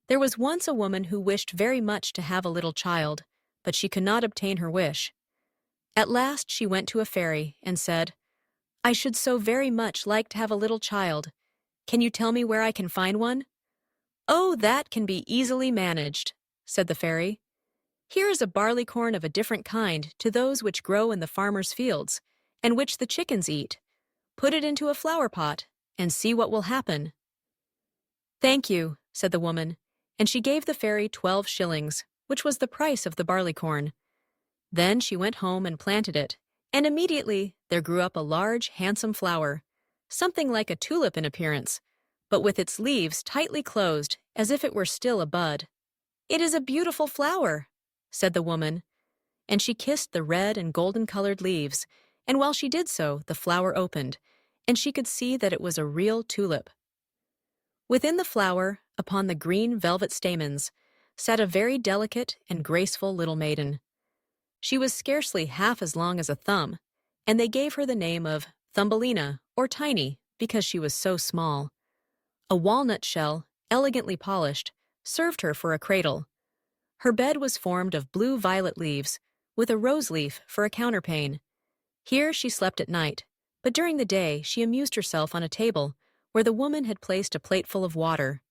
There was once a woman who wished very much to have a little child, but she could not obtain her wish. At last she went to a fairy and said, "I should so very much like to have a little child. Can you tell me where I can find one?" "Oh, that can be easily managed," said the fairy. "Here is a barleycorn of a different kind to those which grow in the farmer's fields, and which the chickens eat. Put it into a flower pot, and see what will happen." "Thank you," said the woman, and she gave the fairy 12 shillings, which was the price of the barleycorn. Then she went home and planted it, and immediately there grew up a large, handsome flower, something like a tulip in appearance, but with its leaves tightly closed as if it were still a bud. "It is a beautiful flower," said the woman, and she kissed the red and golden-colored leaves, and while she did so, the flower opened, and she could see that it was a real tulip. Within the flower, upon the green velvet stamens, sat a very delicate and graceful little maiden. She was scarcely half as long as a thumb, and they gave her the name of Thumbelina, or Tiny, because she was so small. A walnut shell, elegantly polished, served her for a cradle. Her bed was formed of blue-violet leaves, with a rose leaf for a counterpane. Here she slept at night, but during the day she amused herself on a table where the woman had placed a plateful of water.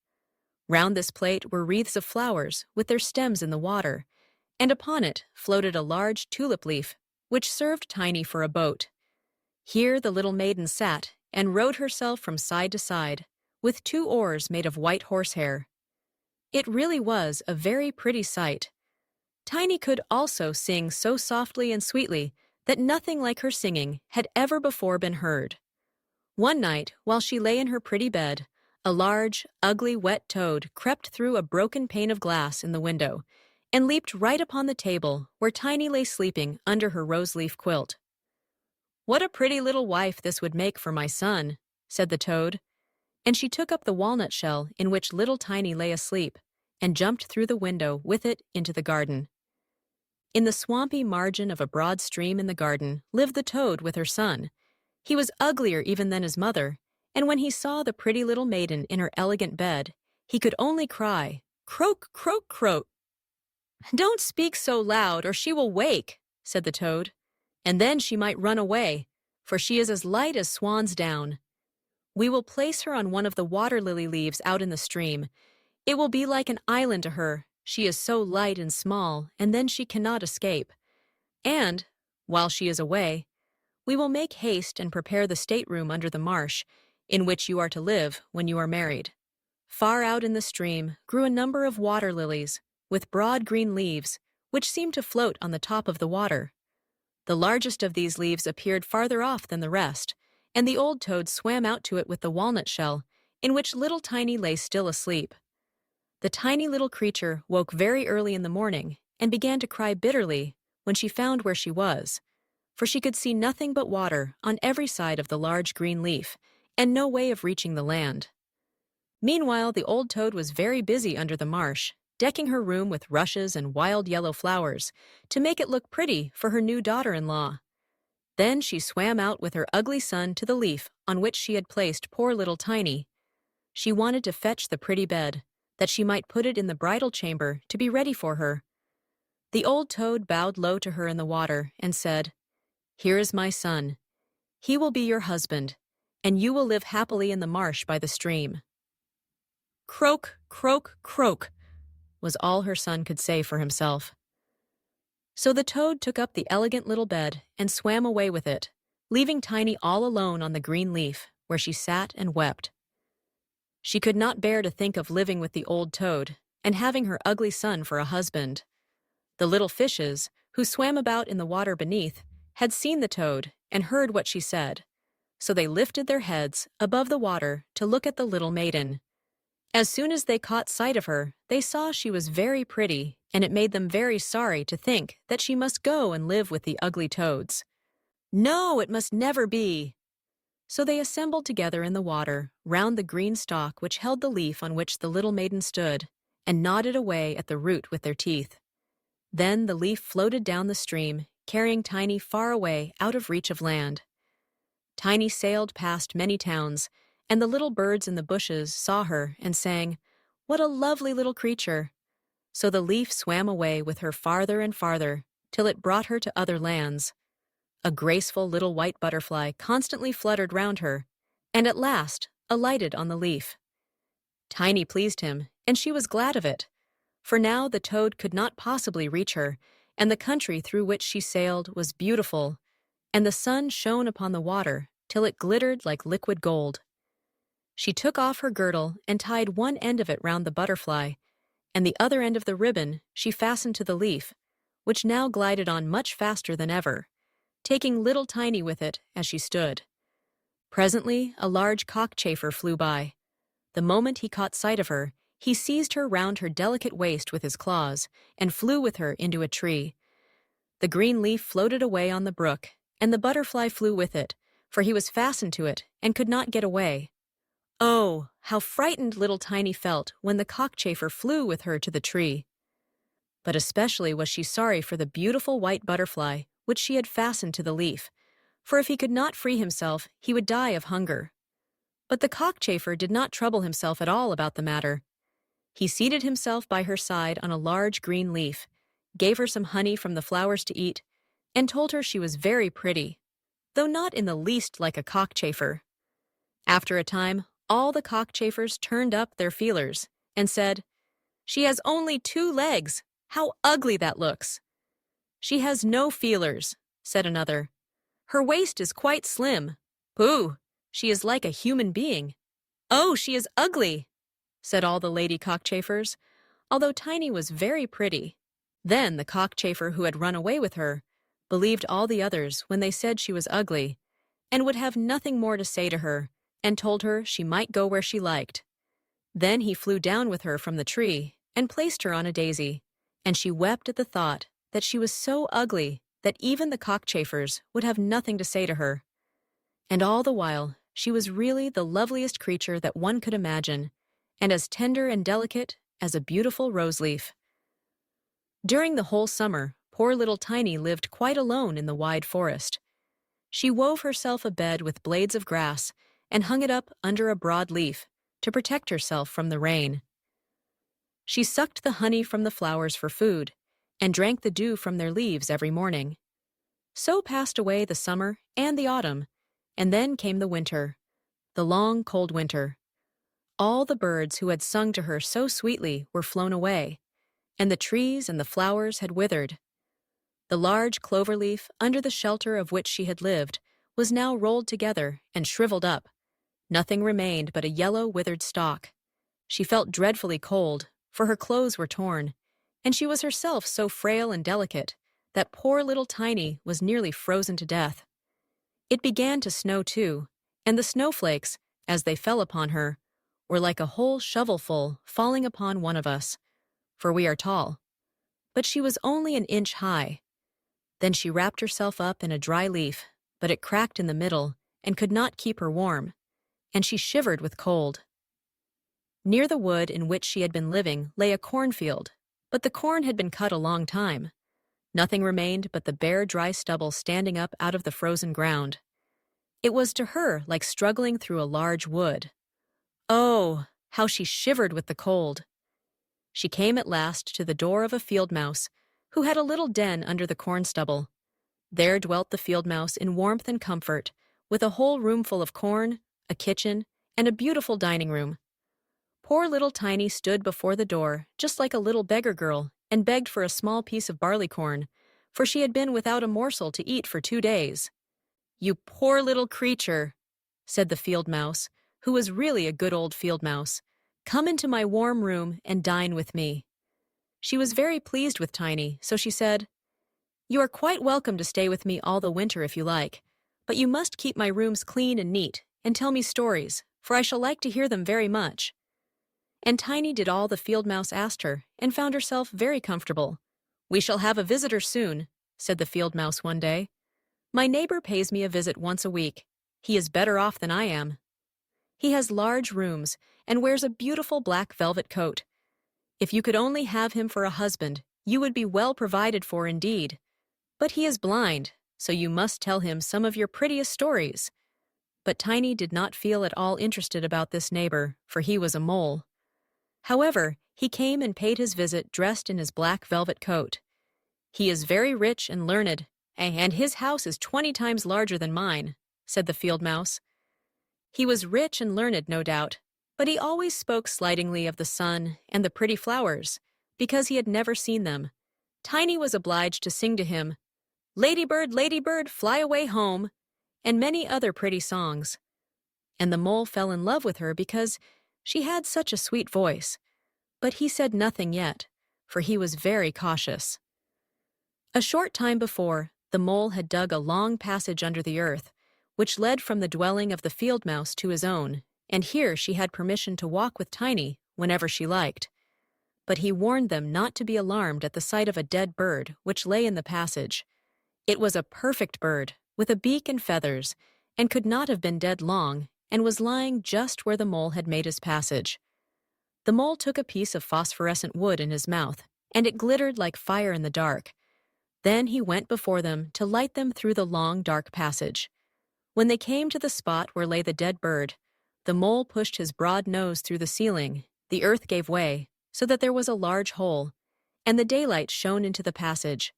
Round this plate were wreaths of flowers with their stems in the water, and upon it floated a large tulip leaf, which served Tiny for a boat. Here the little maiden sat and rowed herself from side to side, with 2 oars made of white horsehair. It really was a very pretty sight. Tiny could also sing so softly and sweetly that nothing like her singing had ever before been heard. One night, while she lay in her pretty bed, a large, ugly, wet toad crept through a broken pane of glass in the window and leaped right upon the table where Tiny lay sleeping under her rose-leaf quilt. "What a pretty little wife this would make for my son," said the toad, and she took up the walnut shell in which little Tiny lay asleep and jumped through the window with it into the garden. In the swampy margin of a broad stream in the garden lived the toad with her son. He was uglier even than his mother, and when he saw the pretty little maiden in her elegant bed, he could only cry, "Croak, croak, croak." "Don't speak so loud, or she will wake," said the toad, "and then she might run away, for she is as light as swan's down. We will place her on one of the water lily leaves out in the stream. It will be like an island to her, she is so light and small, and then she cannot escape. And, while she is away, we will make haste and prepare the stateroom under the marsh, in which you are to live when you are married." Far out in the stream grew a number of water lilies, with broad green leaves, which seemed to float on the top of the water. The largest of these leaves appeared farther off than the rest, and the old toad swam out to it with the walnut shell, in which little Tiny lay still asleep. The tiny little creature woke very early in the morning and began to cry bitterly when she found where she was, for she could see nothing but water on every side of the large green leaf, and no way of reaching the land. Meanwhile, the old toad was very busy under the marsh, decking her room with rushes and wild yellow flowers to make it look pretty for her new daughter-in-law. Then she swam out with her ugly son to the leaf on which she had placed poor little Tiny. She wanted to fetch the pretty bed, that she might put it in the bridal chamber to be ready for her. The old toad bowed low to her in the water and said, "Here is my son. He will be your husband, and you will live happily in the marsh by the stream." "Croak, croak, croak," was all her son could say for himself. So the toad took up the elegant little bed and swam away with it, leaving Tiny all alone on the green leaf, where she sat and wept. She could not bear to think of living with the old toad and having her ugly son for a husband. The little fishes, who swam about in the water beneath, had seen the toad and heard what she said, so they lifted their heads above the water to look at the little maiden. As soon as they caught sight of her, they saw she was very pretty, and it made them very sorry to think that she must go and live with the ugly toads. "No, it must never be." So they assembled together in the water, round the green stalk which held the leaf on which the little maiden stood, and gnawed it away at the root with their teeth. Then the leaf floated down the stream, carrying Tiny far away out of reach of land. Tiny sailed past many towns, and the little birds in the bushes saw her and sang, What a lovely little creature! So the leaf swam away with her farther and farther, till it brought her to other lands. A graceful little white butterfly constantly fluttered round her, and at last alighted on the leaf. Tiny pleased him, and she was glad of it, for now the toad could not possibly reach her, and the country through which she sailed was beautiful, and the sun shone upon the water till it glittered like liquid gold. She took off her girdle and tied one end of it round the butterfly, and the other end of the ribbon she fastened to the leaf, which now glided on much faster than ever, taking little Tiny with it as she stood. Presently a large cockchafer flew by. The moment he caught sight of her, he seized her round her delicate waist with his claws, and flew with her into a tree. The green leaf floated away on the brook, and the butterfly flew with it, for he was fastened to it and could not get away. Oh, how frightened little Tiny felt when the cockchafer flew with her to the tree. But especially was she sorry for the beautiful white butterfly which she had fastened to the leaf, for if he could not free himself, he would die of hunger. But the cockchafer did not trouble himself at all about the matter. He seated himself by her side on a large green leaf, gave her some honey from the flowers to eat, and told her she was very pretty, though not in the least like a cockchafer. After a time, all the cockchafers turned up their feelers and said, "She has only 2 legs. How ugly that looks!" "She has no feelers," said another. "Her waist is quite slim. Pooh! She is like a human being." "Oh, she is ugly," said all the lady cockchafers, although Tiny was very pretty. Then the cockchafer who had run away with her believed all the others when they said she was ugly, and would have nothing more to say to her, and told her she might go where she liked. Then he flew down with her from the tree and placed her on a daisy, and she wept at the thought that she was so ugly that even the cockchafers would have nothing to say to her. And all the while she was really the loveliest creature that one could imagine, and as tender and delicate as a beautiful rose leaf. During the whole summer, poor little Tiny lived quite alone in the wide forest. She wove herself a bed with blades of grass and hung it up under a broad leaf to protect herself from the rain. She sucked the honey from the flowers for food and drank the dew from their leaves every morning. So passed away the summer and the autumn, and then came the winter, the long, cold winter. All the birds who had sung to her so sweetly were flown away, and the trees and the flowers had withered. The large clover leaf, under the shelter of which she had lived, was now rolled together and shriveled up. Nothing remained but a yellow, withered stalk. She felt dreadfully cold, for her clothes were torn, and she was herself so frail and delicate that poor little Tiny was nearly frozen to death. It began to snow too, and the snowflakes, as they fell upon her, were like a whole shovelful falling upon one of us, for we are tall. But she was only an inch high. Then she wrapped herself up in a dry leaf, but it cracked in the middle and could not keep her warm, and she shivered with cold. Near the wood in which she had been living lay a cornfield, but the corn had been cut a long time. Nothing remained but the bare dry stubble standing up out of the frozen ground. It was to her like struggling through a large wood. Oh, how she shivered with the cold! She came at last to the door of a field mouse, who had a little den under the corn stubble. There dwelt the field mouse in warmth and comfort, with a whole room full of corn, a kitchen, and a beautiful dining room. Poor little Tiny stood before the door, just like a little beggar girl, and begged for a small piece of barleycorn, for she had been without a morsel to eat for 2 days. "You poor little creature," said the field mouse, who was really a good old field mouse, "come into my warm room and dine with me." She was very pleased with Tiny, so she said, "You are quite welcome to stay with me all the winter if you like, but you must keep my rooms clean and neat, and tell me stories, for I shall like to hear them very much." And Tiny did all the field mouse asked her, and found herself very comfortable. "We shall have a visitor soon," said the field mouse one day. "My neighbor pays me a visit once a week. He is better off than I am. He has large rooms, and wears a beautiful black velvet coat. If you could only have him for a husband, you would be well provided for indeed. But he is blind, so you must tell him some of your prettiest stories." But Tiny did not feel at all interested about this neighbor, for he was a mole. However, he came and paid his visit dressed in his black velvet coat. "He is very rich and learned, and his house is 20 times larger than mine," said the field mouse. He was rich and learned, no doubt, but he always spoke slightingly of the sun and the pretty flowers, because he had never seen them. Tiny was obliged to sing to him, Lady bird, fly away home," and many other pretty songs. And the mole fell in love with her because she had such a sweet voice. But he said nothing yet, for he was very cautious. A short time before, the mole had dug a long passage under the earth, which led from the dwelling of the field mouse to his own, and here she had permission to walk with Tiny whenever she liked. But he warned them not to be alarmed at the sight of a dead bird which lay in the passage. It was a perfect bird, with a beak and feathers, and could not have been dead long, and was lying just where the mole had made his passage. The mole took a piece of phosphorescent wood in his mouth, and it glittered like fire in the dark. Then he went before them to light them through the long, dark passage. When they came to the spot where lay the dead bird, the mole pushed his broad nose through the ceiling, the earth gave way, so that there was a large hole, and the daylight shone into the passage.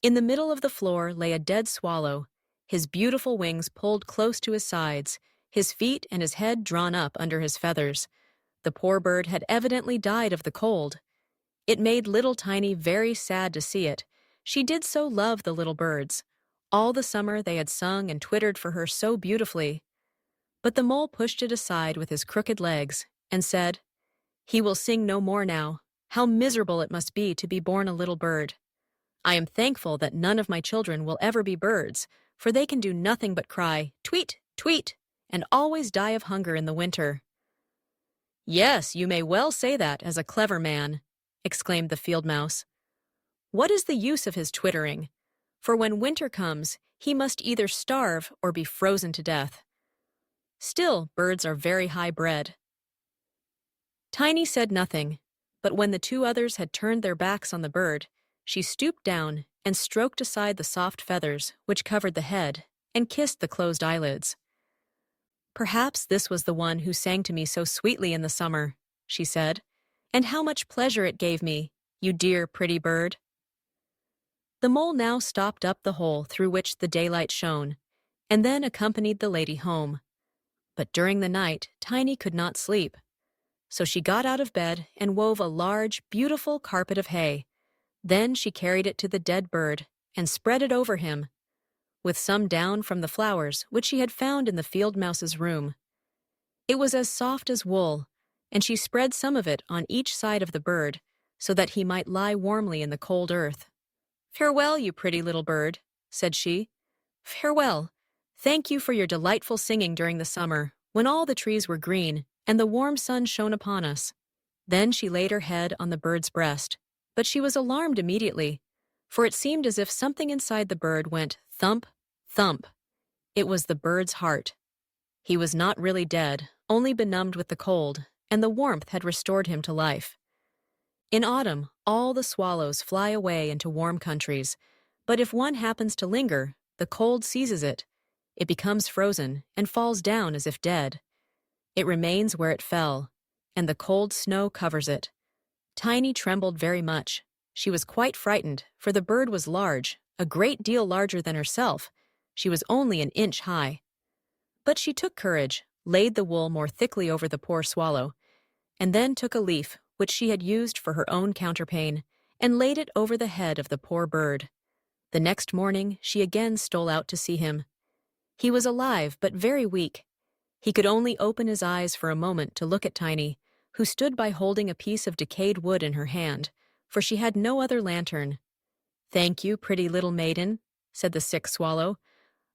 In the middle of the floor lay a dead swallow, his beautiful wings pulled close to his sides, his feet and his head drawn up under his feathers. The poor bird had evidently died of the cold. It made little Tiny very sad to see it. She did so love the little birds. All the summer they had sung and twittered for her so beautifully. But the mole pushed it aside with his crooked legs and said, "He will sing no more now. How miserable it must be to be born a little bird. I am thankful that none of my children will ever be birds, for they can do nothing but cry, tweet, tweet, and always die of hunger in the winter." "Yes, you may well say that as a clever man," exclaimed the field mouse. "What is the use of his twittering? For when winter comes, he must either starve or be frozen to death. Still, birds are very high bred." Tiny said nothing, but when the two others had turned their backs on the bird, she stooped down and stroked aside the soft feathers which covered the head and kissed the closed eyelids. "Perhaps this was the one who sang to me so sweetly in the summer," she said, "and how much pleasure it gave me, you dear, pretty bird." The mole now stopped up the hole through which the daylight shone, and then accompanied the lady home. But during the night, Tiny could not sleep. So she got out of bed and wove a large, beautiful carpet of hay. Then she carried it to the dead bird and spread it over him, with some down from the flowers which she had found in the field mouse's room. It was as soft as wool, and she spread some of it on each side of the bird, so that he might lie warmly in the cold earth. "Farewell, you pretty little bird," said she. "Farewell. Thank you for your delightful singing during the summer, when all the trees were green and the warm sun shone upon us." Then she laid her head on the bird's breast, but she was alarmed immediately, for it seemed as if something inside the bird went thump, thump. It was the bird's heart. He was not really dead, only benumbed with the cold, and the warmth had restored him to life. In autumn, all the swallows fly away into warm countries, but if one happens to linger, the cold seizes it. It becomes frozen and falls down as if dead. It remains where it fell, and the cold snow covers it. Tiny trembled very much. She was quite frightened, for the bird was large, a great deal larger than herself. She was only an inch high. But she took courage, laid the wool more thickly over the poor swallow, and then took a leaf which she had used for her own counterpane, and laid it over the head of the poor bird. The next morning she again stole out to see him. He was alive, but very weak. He could only open his eyes for a moment to look at Tiny, who stood by holding a piece of decayed wood in her hand, for she had no other lantern. "Thank you, pretty little maiden," said the sick swallow.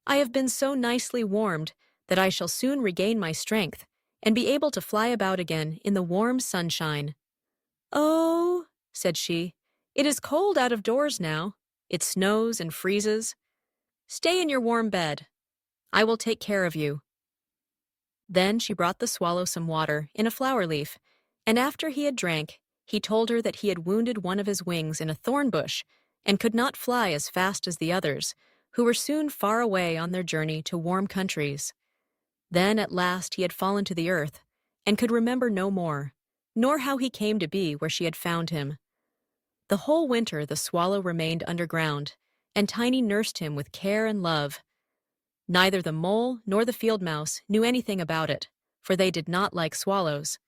"I have been so nicely warmed that I shall soon regain my strength and be able to fly about again in the warm sunshine." "Oh," said she, "it is cold out of doors now. It snows and freezes. Stay in your warm bed. I will take care of you." Then she brought the swallow some water in a flower leaf, and after he had drank, he told her that he had wounded one of his wings in a thorn bush and could not fly as fast as the others, who were soon far away on their journey to warm countries. Then at last he had fallen to the earth and could remember no more. nor how he came to be where she had found him. The whole winter the swallow remained underground, and Tiny nursed him with care and love. Neither the mole nor the field mouse knew anything about it, for they did not like swallows.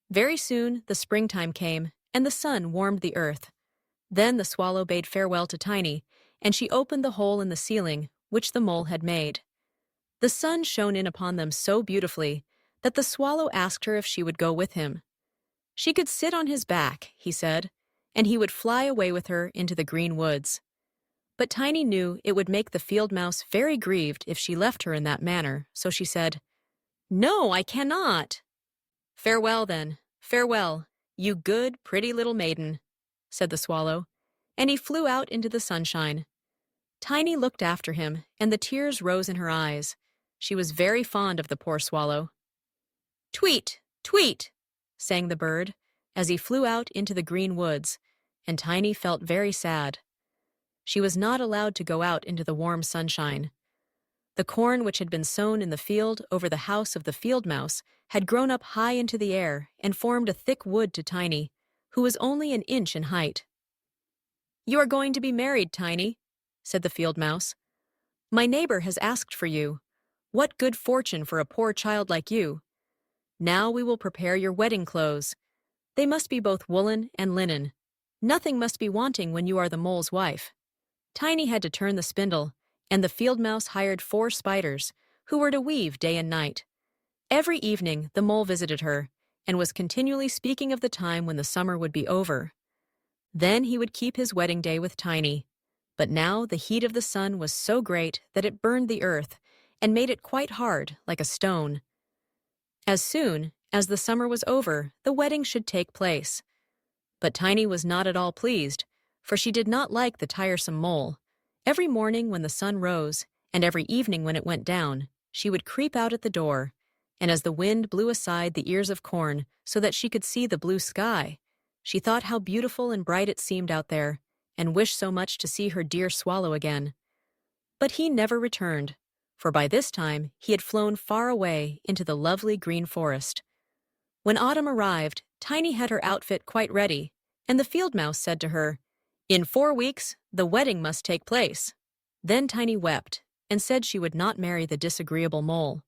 Very soon the springtime came, and the sun warmed the earth. Then the swallow bade farewell to Tiny, and she opened the hole in the ceiling which the mole had made. The sun shone in upon them so beautifully that the swallow asked her if she would go with him. She could sit on his back, he said, and he would fly away with her into the green woods. But Tiny knew it would make the field mouse very grieved if she left her in that manner, so she said, "No, I cannot." "Farewell, then, farewell, you good, pretty little maiden," said the swallow, and he flew out into the sunshine. Tiny looked after him, and the tears rose in her eyes. She was very fond of the poor swallow. "Tweet, tweet," sang the bird, as he flew out into the green woods, and Tiny felt very sad. She was not allowed to go out into the warm sunshine. The corn which had been sown in the field over the house of the field mouse had grown up high into the air and formed a thick wood to Tiny, who was only an inch in height. "You are going to be married, Tiny," said the field mouse. "My neighbor has asked for you. What good fortune for a poor child like you. Now we will prepare your wedding clothes. They must be both woolen and linen. Nothing must be wanting when you are the mole's wife." Tiny had to turn the spindle, and the field mouse hired 4 spiders, who were to weave day and night. Every evening the mole visited her, and was continually speaking of the time when the summer would be over. Then he would keep his wedding day with Tiny. But now the heat of the sun was so great that it burned the earth, and made it quite hard, like a stone. As soon as the summer was over, the wedding should take place. But Tiny was not at all pleased, for she did not like the tiresome mole. Every morning when the sun rose, and every evening when it went down, she would creep out at the door, and as the wind blew aside the ears of corn so that she could see the blue sky, she thought how beautiful and bright it seemed out there, and wished so much to see her dear swallow again. But he never returned, for by this time he had flown far away into the lovely green forest. When autumn arrived, Tiny had her outfit quite ready, and the field mouse said to her, "In 4 weeks, the wedding must take place." Then Tiny wept, and said she would not marry the disagreeable mole.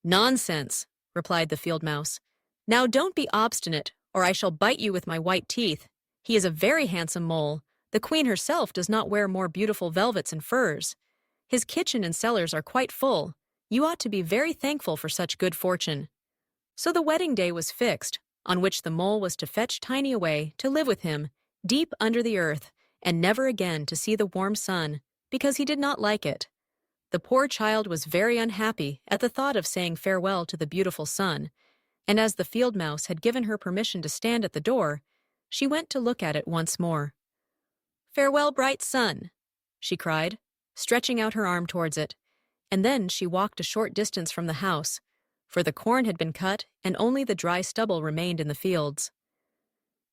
"Nonsense," replied the field mouse. "Now don't be obstinate, or I shall bite you with my white teeth. He is a very handsome mole. The queen herself does not wear more beautiful velvets and furs. His kitchen and cellars are quite full. You ought to be very thankful for such good fortune." So the wedding day was fixed, on which the mole was to fetch Tiny away to live with him, deep under the earth, and never again to see the warm sun, because he did not like it. The poor child was very unhappy at the thought of saying farewell to the beautiful sun, and as the field mouse had given her permission to stand at the door, she went to look at it once more. "Farewell, bright sun," she cried, stretching out her arm towards it, and then she walked a short distance from the house, for the corn had been cut and only the dry stubble remained in the fields.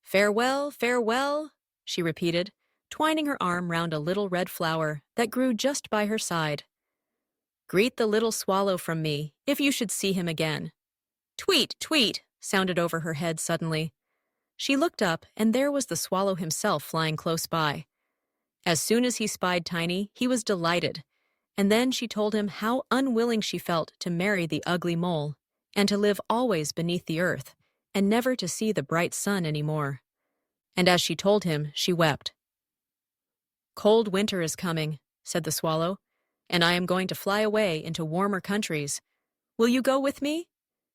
"Farewell, farewell," she repeated, twining her arm round a little red flower that grew just by her side. "Greet the little swallow from me, if you should see him again." "Tweet, tweet," sounded over her head suddenly. She looked up, and there was the swallow himself flying close by. As soon as he spied Tiny, he was delighted, and then she told him how unwilling she felt to marry the ugly mole, and to live always beneath the earth, and never to see the bright sun any more. And as she told him, she wept. "Cold winter is coming," said the swallow, "and I am going to fly away into warmer countries. Will you go with me?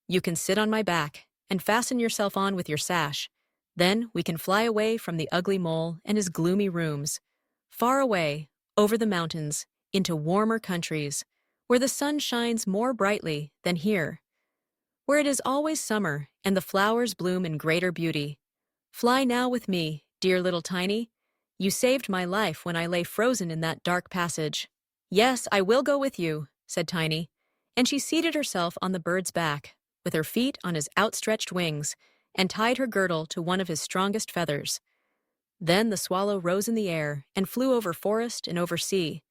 You can sit on my back, and fasten yourself on with your sash. Then we can fly away from the ugly mole and his gloomy rooms, far away, over the mountains, into warmer countries, where the sun shines more brightly than here, where it is always summer and the flowers bloom in greater beauty. Fly now with me, dear little Tiny. You saved my life when I lay frozen in that dark passage." "Yes, I will go with you," said Tiny, and she seated herself on the bird's back, with her feet on his outstretched wings, and tied her girdle to one of his strongest feathers. Then the swallow rose in the air and flew over forest and over sea,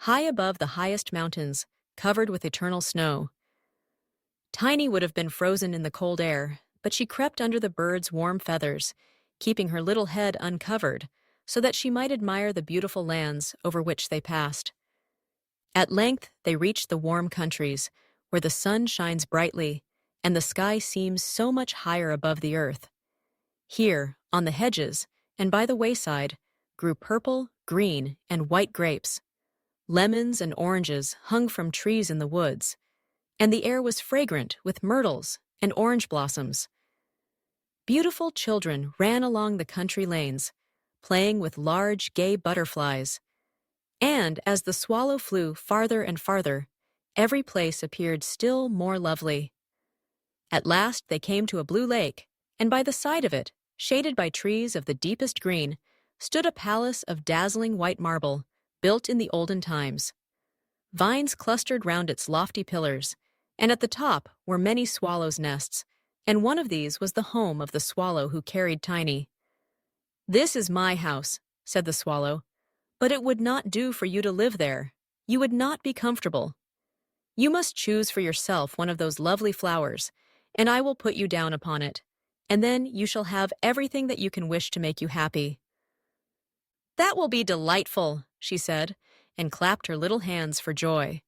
high above the highest mountains, covered with eternal snow. Tiny would have been frozen in the cold air, but she crept under the bird's warm feathers, keeping her little head uncovered, so that she might admire the beautiful lands over which they passed. At length they reached the warm countries, where the sun shines brightly, and the sky seems so much higher above the earth. Here, on the hedges, and by the wayside, grew purple, green, and white grapes. Lemons and oranges hung from trees in the woods, and the air was fragrant with myrtles and orange blossoms. Beautiful children ran along the country lanes, playing with large, gay butterflies. And as the swallow flew farther and farther, every place appeared still more lovely. At last they came to a blue lake, and by the side of it, shaded by trees of the deepest green, stood a palace of dazzling white marble, built in the olden times. Vines clustered round its lofty pillars, and at the top were many swallows' nests, and one of these was the home of the swallow who carried Tiny. "This is my house," said the swallow, "but it would not do for you to live there. You would not be comfortable. You must choose for yourself one of those lovely flowers, and I will put you down upon it, and then you shall have everything that you can wish to make you happy." "That will be delightful," she said, and clapped her little hands for joy.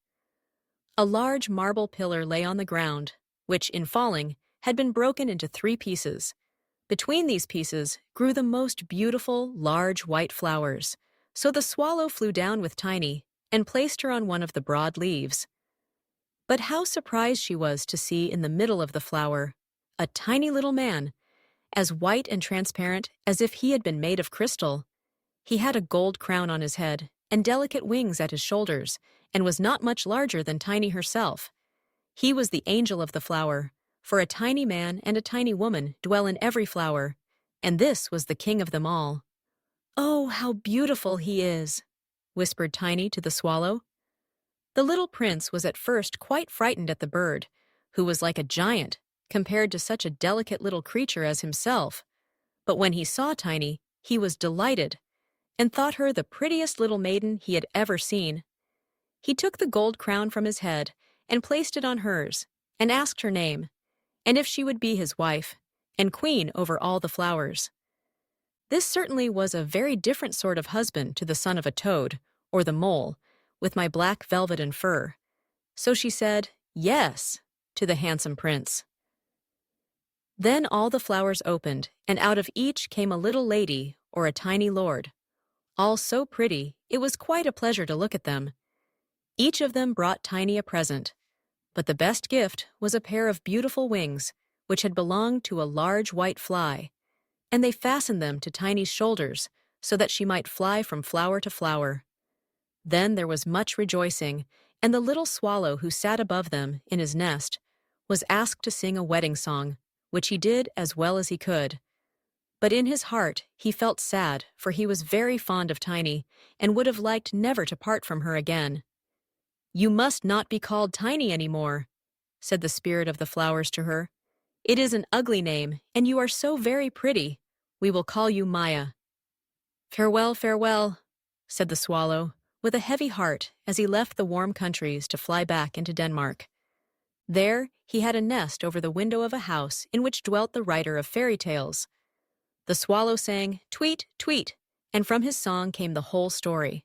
A large marble pillar lay on the ground, which, in falling, had been broken into 3 pieces. Between these pieces grew the most beautiful, large white flowers, so the swallow flew down with Tiny and placed her on one of the broad leaves. But how surprised she was to see in the middle of the flower a tiny little man, as white and transparent as if he had been made of crystal. He had a gold crown on his head and delicate wings at his shoulders, and was not much larger than Tiny herself. He was the angel of the flower, for a tiny man and a tiny woman dwell in every flower, and this was the king of them all. "Oh, how beautiful he is," whispered Tiny to the swallow. The little prince was at first quite frightened at the bird, who was like a giant compared to such a delicate little creature as himself. But when he saw Tiny, he was delighted, and thought her the prettiest little maiden he had ever seen. He took the gold crown from his head and placed it on hers, and asked her name, and if she would be his wife, and queen over all the flowers. This certainly was a very different sort of husband to the son of a toad, or the mole, with my black velvet and fur. So she said, "Yes," to the handsome prince. Then all the flowers opened, and out of each came a little lady or a tiny lord. All so pretty, it was quite a pleasure to look at them. Each of them brought Tiny a present, but the best gift was a pair of beautiful wings, which had belonged to a large white fly, and they fastened them to Tiny's shoulders so that she might fly from flower to flower. Then there was much rejoicing, and the little swallow who sat above them in his nest was asked to sing a wedding song, which he did as well as he could. But in his heart he felt sad, for he was very fond of Tiny, and would have liked never to part from her again. "You must not be called Tiny any more," said the spirit of the flowers to her. "It is an ugly name, and you are so very pretty. We will call you Maya." "Farewell, farewell," said the swallow, with a heavy heart, as he left the warm countries to fly back into Denmark. There he had a nest over the window of a house in which dwelt the writer of fairy tales. The swallow sang, "Tweet, tweet," and from his song came the whole story.